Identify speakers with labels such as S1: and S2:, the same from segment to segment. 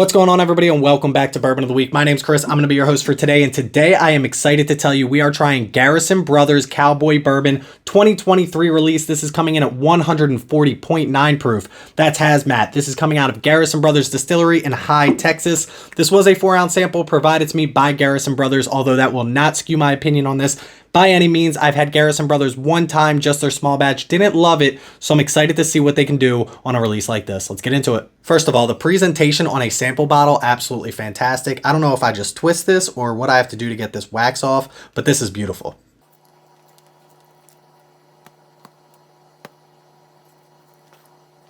S1: What's going on, everybody, and welcome back to Bourbon of the Week. My name's Chris. I'm going to be your host for today, and today I am excited to tell you we are trying Garrison Brothers Cowboy Bourbon 2023 release. This is coming in at 140.9 proof. That's hazmat. This is coming out of Garrison Brothers Distillery in High, Texas. This was a 4-ounce sample provided to me by Garrison Brothers, although that will not skew my opinion on this by any means. I've had Garrison Brothers one time, just their small batch, didn't love it, so I'm excited to see what they can do on a release like this. Let's get into it. First of all, the presentation on a sample bottle, absolutely fantastic. I don't know if I just twist this or what I have to do to get this wax off, but this is beautiful.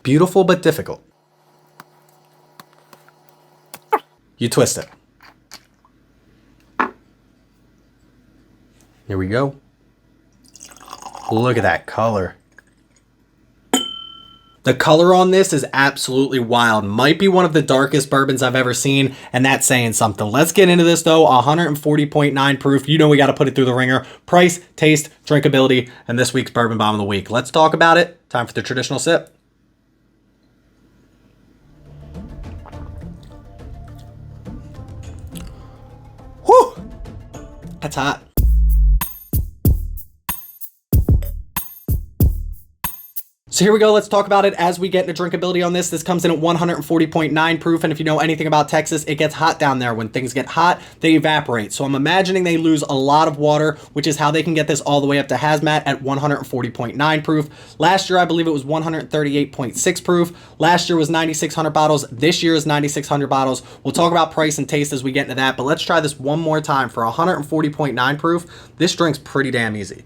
S1: Beautiful but difficult. You twist it. Here we go. Look at that color. The color on this is absolutely wild. Might be one of the darkest bourbons I've ever seen, and that's saying something. Let's get into this though. 140.9 proof. You know we got to put it through the ringer. Price, taste, drinkability, and this week's Bourbon Bomb of the Week. Let's talk about it. Time for the traditional sip. Whew! That's hot. So here we go. Let's talk about it as we get into drinkability on this. This comes in at 140.9 proof. And if you know anything about Texas, it gets hot down there. When things get hot, they evaporate. So I'm imagining they lose a lot of water, which is how they can get this all the way up to hazmat at 140.9 proof. Last year, I believe it was 138.6 proof. Last year was 9,600 bottles. This year is 9,600 bottles. We'll talk about price and taste as we get into that, but let's try this one more time. For 140.9 proof, this drink's pretty damn easy.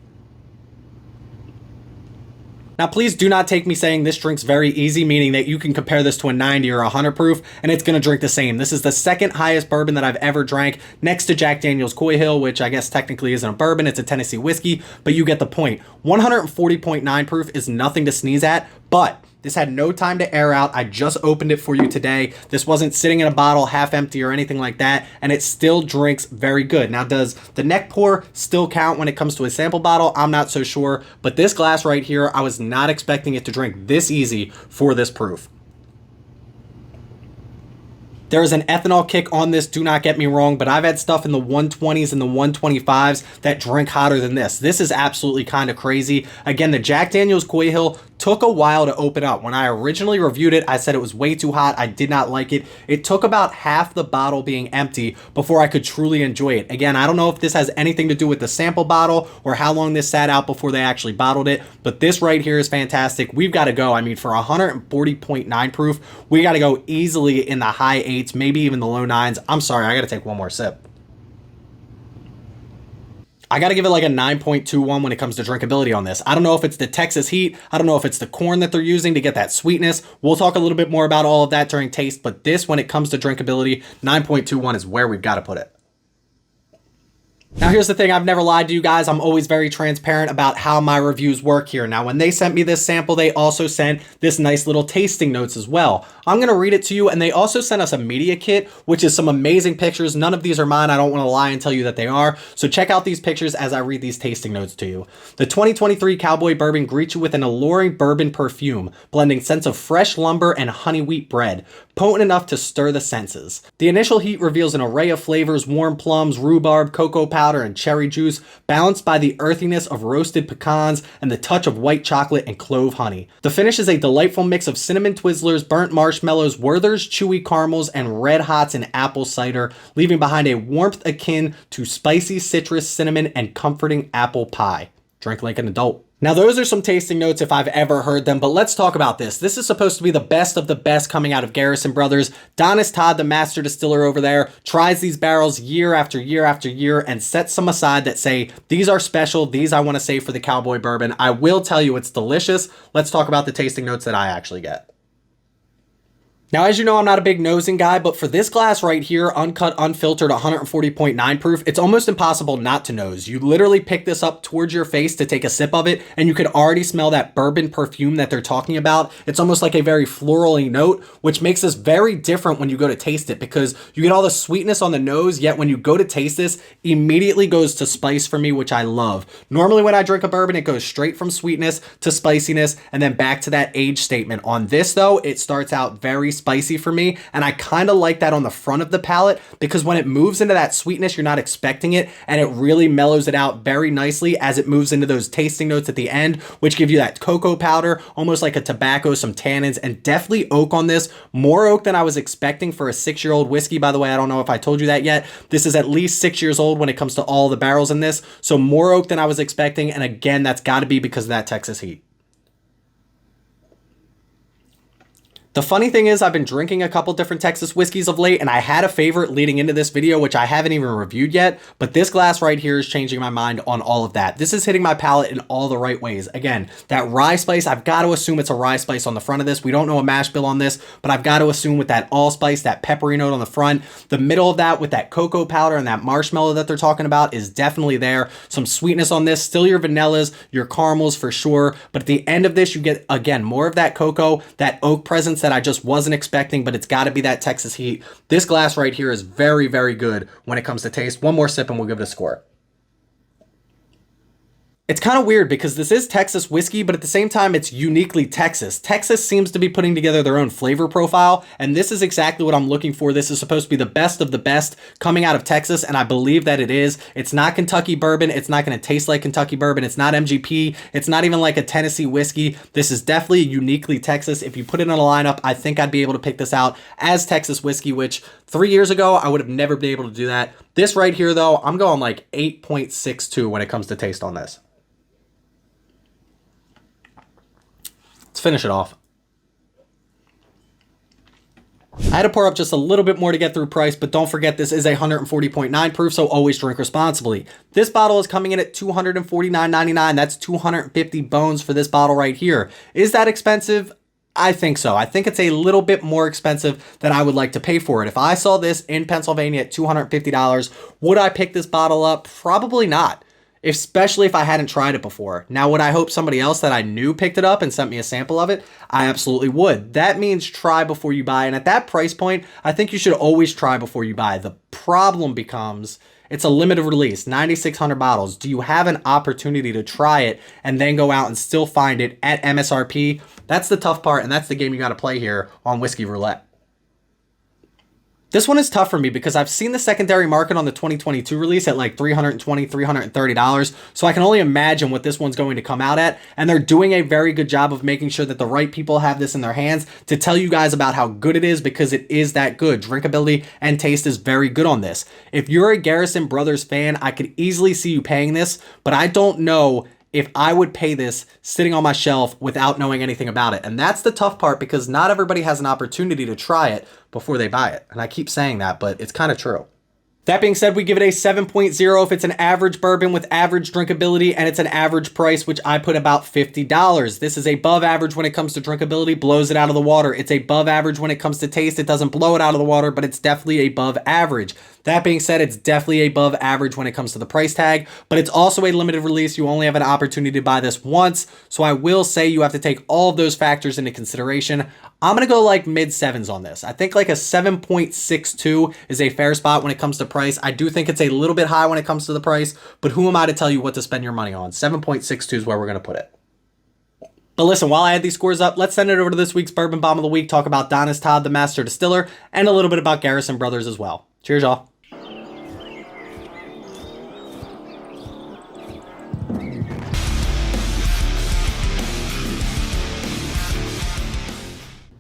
S1: Now, please do not take me saying this drink's very easy, meaning that you can compare this to a 90 or 100 proof, and it's going to drink the same. This is the second highest bourbon that I've ever drank, next to Jack Daniel's Coy Hill, which I guess technically isn't a bourbon, it's a Tennessee whiskey, but you get the point. 140.9 proof is nothing to sneeze at, but this had no time to air out. I just opened it for you today. This wasn't sitting in a bottle half empty or anything like that, and it still drinks very good. Now, does the neck pour still count when it comes to a sample bottle? I'm not so sure, but this glass right here, I was not expecting it to drink this easy for this proof. There is an ethanol kick on this, do not get me wrong, but I've had stuff in the 120s and the 125s that drink hotter than this. This is absolutely kind of crazy. Again, the Jack Daniel's Coy Hill took a while to open up. When I originally reviewed it, I said it was way too hot. I did not like it. It took about half the bottle being empty before I could truly enjoy it. Again, I don't know if this has anything to do with the sample bottle or how long this sat out before they actually bottled it, but this right here is fantastic. We've got to go. I mean, for 140.9 proof, we got to go easily in the high 8s, maybe even the low 9s. I'm sorry, I got to take one more sip. I got to give it like a 9.21 when it comes to drinkability on this. I don't know if it's the Texas heat. I don't know if it's the corn that they're using to get that sweetness. We'll talk a little bit more about all of that during taste, but this, when it comes to drinkability, 9.21 is where we've got to put it. Now, here's the thing. I've never lied to you guys. I'm always very transparent about how my reviews work here. Now, when they sent me this sample, they also sent this nice little tasting notes as well. I'm going to read it to you, and they also sent us a media kit, which is some amazing pictures. None of these are mine. I don't want to lie and tell you that they are. So check out these pictures as I read these tasting notes to you. The 2023 Cowboy Bourbon greets you with an alluring bourbon perfume, blending scents of fresh lumber and honey wheat bread, potent enough to stir the senses. The initial heat reveals an array of flavors: warm plums, rhubarb, cocoa powder, and cherry juice, balanced by the earthiness of roasted pecans and the touch of white chocolate and clove honey. The finish is a delightful mix of cinnamon Twizzlers, burnt marshmallows, Werther's chewy caramels, and red hots and apple cider, leaving behind a warmth akin to spicy citrus, cinnamon, and comforting apple pie. Drink like an adult. Now, those are some tasting notes if I've ever heard them, but let's talk about this. This is supposed to be the best of the best coming out of Garrison Brothers. Donis Todd, the master distiller over there, tries these barrels year after year after year and sets some aside that say, these are special, these I want to save for the Cowboy Bourbon. I will tell you it's delicious. Let's talk about the tasting notes that I actually get. Now, as you know, I'm not a big nosing guy, but for this glass right here, uncut, unfiltered, 140.9 proof, it's almost impossible not to nose. You literally pick this up towards your face to take a sip of it, and you could already smell that bourbon perfume that they're talking about. It's almost like a very florally note, which makes this very different when you go to taste it, because you get all the sweetness on the nose, yet when you go to taste this, immediately goes to spice for me, which I love. Normally when I drink a bourbon, it goes straight from sweetness to spiciness, and then back to that age statement. On this though, it starts out very spicy spicy for me, and I kind of like that on the front of the palate because when it moves into that sweetness, you're not expecting it, and it really mellows it out very nicely as it moves into those tasting notes at the end, which give you that cocoa powder, almost like a tobacco, some tannins, and definitely oak on this. More oak than I was expecting for a 6-year-old whiskey. By the way, I don't know if I told you that yet. This is at least 6 years old when it comes to all the barrels in this, so more oak than I was expecting, and again, that's got to be because of that Texas heat. The funny thing is I've been drinking a couple different Texas whiskeys of late, and I had a favorite leading into this video, which I haven't even reviewed yet, but this glass right here is changing my mind on all of that. This is hitting my palate in all the right ways. Again, that rye spice, I've got to assume it's a rye spice on the front of this. We don't know a mash bill on this, but I've got to assume with that allspice, that peppery note on the front, the middle of that with that cocoa powder and that marshmallow that they're talking about is definitely there. Some sweetness on this, still your vanillas, your caramels for sure, but at the end of this, you get, again, more of that cocoa, that oak presence that I just wasn't expecting, but it's got to be that Texas heat. This glass right here is very, very good when it comes to taste. One more sip and we'll give it a score. It's kind of weird because this is Texas whiskey, but at the same time, it's uniquely Texas. Texas seems to be putting together their own flavor profile, and this is exactly what I'm looking for. This is supposed to be the best of the best coming out of Texas, and I believe that it is. It's not Kentucky bourbon. It's not going to taste like Kentucky bourbon. It's not MGP. It's not even like a Tennessee whiskey. This is definitely uniquely Texas. If you put it in a lineup, I think I'd be able to pick this out as Texas whiskey, which 3 years ago, I would have never been able to do that. This right here, though, I'm going like 8.62 when it comes to taste on this. Let's finish it off. I had to pour up just a little bit more to get through price, but don't forget this is a 140.9 proof, so always drink responsibly. This bottle is coming in at $249.99. That's 250 bones for this bottle right here. Is that expensive? I think so. I think it's a little bit more expensive than I would like to pay for it. If I saw this in Pennsylvania at $250, would I pick this bottle up? Probably not. Especially if I hadn't tried it before. Now, would I hope somebody else that I knew picked it up and sent me a sample of it? I absolutely would. That means try before you buy. And at that price point, I think you should always try before you buy. The problem becomes it's a limited release, 9,600 bottles. Do you have an opportunity to try it and then go out and still find it at MSRP? That's the tough part, and that's the game you got to play here on Whiskey Roulette. This one is tough for me because I've seen the secondary market on the 2022 release at like $320, $330. So I can only imagine what this one's going to come out at. And they're doing a very good job of making sure that the right people have this in their hands to tell you guys about how good it is, because it is that good. Drinkability and taste is very good on this. If you're a Garrison Brothers fan, I could easily see you paying this, but I don't know if I would pay this sitting on my shelf without knowing anything about it. And that's the tough part, because not everybody has an opportunity to try it before they buy it. And I keep saying that, but it's kind of true. That being said, we give it a 7.0 if it's an average bourbon with average drinkability, and it's an average price, which I put about $50. This is above average when it comes to drinkability, blows it out of the water. It's above average when it comes to taste. It doesn't blow it out of the water, but it's definitely above average. That being said, it's definitely above average when it comes to the price tag, but it's also a limited release. You only have an opportunity to buy this once, so I will say you have to take all of those factors into consideration. I'm going to go like mid sevens on this. I think like a 7.62 is a fair spot when it comes to price. I do think it's a little bit high when it comes to the price, but who am I to tell you what to spend your money on? 7.62 is where we're going to put it. But listen, while I add these scores up, let's send it over to this week's Bourbon Bomb of the Week, talk about Donnis Todd, the Master Distiller, and a little bit about Garrison Brothers as well. Cheers, y'all.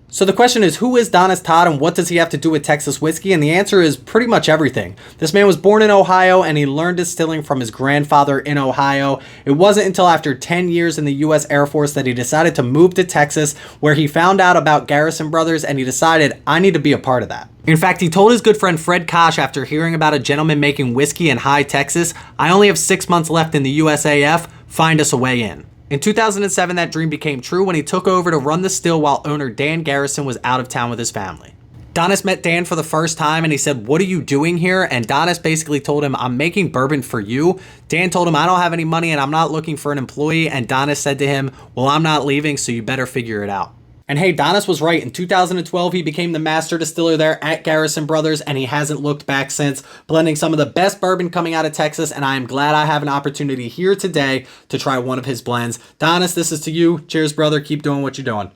S1: So the question is, who is Donnis Todd and what does he have to do with Texas whiskey? And the answer is pretty much everything. This man was born in Ohio and he learned distilling from his grandfather in Ohio. It wasn't until after 10 years in the U.S. Air Force that he decided to move to Texas, where he found out about Garrison Brothers and he decided, I need to be a part of that. In fact, he told his good friend Fred Koch after hearing about a gentleman making whiskey in High Texas, I only have 6 months left in the USAF, find us a way in. In 2007, that dream became true when he took over to run the still while owner Dan Garrison was out of town with his family. Donnis met Dan for the first time and he said, what are you doing here? And Donnis basically told him, I'm making bourbon for you. Dan told him, I don't have any money and I'm not looking for an employee. And Donnis said to him, well, I'm not leaving, so you better figure it out. And hey, Donnis was right. In 2012, he became the master distiller there at Garrison Brothers, and he hasn't looked back since, blending some of the best bourbon coming out of Texas, and I am glad I have an opportunity here today to try one of his blends. Donnis, this is to you. Cheers, brother. Keep doing what you're doing.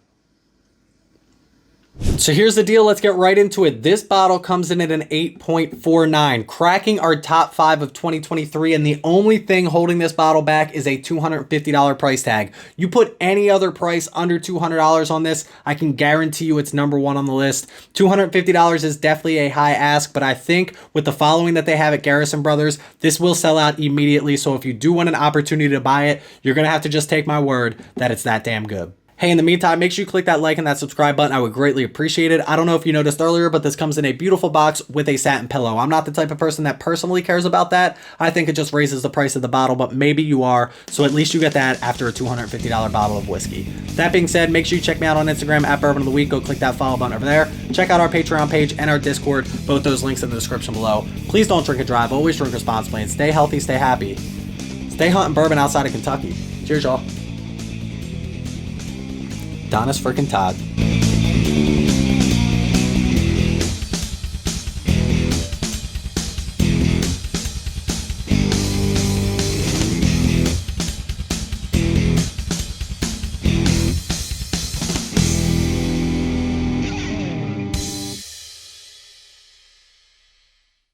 S1: So here's the deal, let's get right into it. This bottle comes in at an 8.49, cracking our top 5 of 2023, and the only thing holding this bottle back is a $250 price tag. You put any other price under $200 on this, I can guarantee you it's number one on the list. $250 is definitely a high ask, but I think with the following that they have at Garrison Brothers, this will sell out immediately, so if you do want an opportunity to buy it, you're gonna have to just take my word that it's that damn good. Hey, in the meantime, make sure you click that like and that subscribe button. I would greatly appreciate it. I don't know if you noticed earlier, but this comes in a beautiful box with a satin pillow. I'm not the type of person that personally cares about that. I think it just raises the price of the bottle, but maybe you are, so at least you get that after a $250 bottle of whiskey. That being said, make sure you check me out on Instagram at Bourbon of the Week. Go click that follow button over there. Check out our Patreon page and our Discord. Both those links in the description below. Please don't drink and drive. Always drink responsibly and stay healthy, stay happy. Stay hunting bourbon outside of Kentucky. Cheers, y'all. Donis frickin' Todd.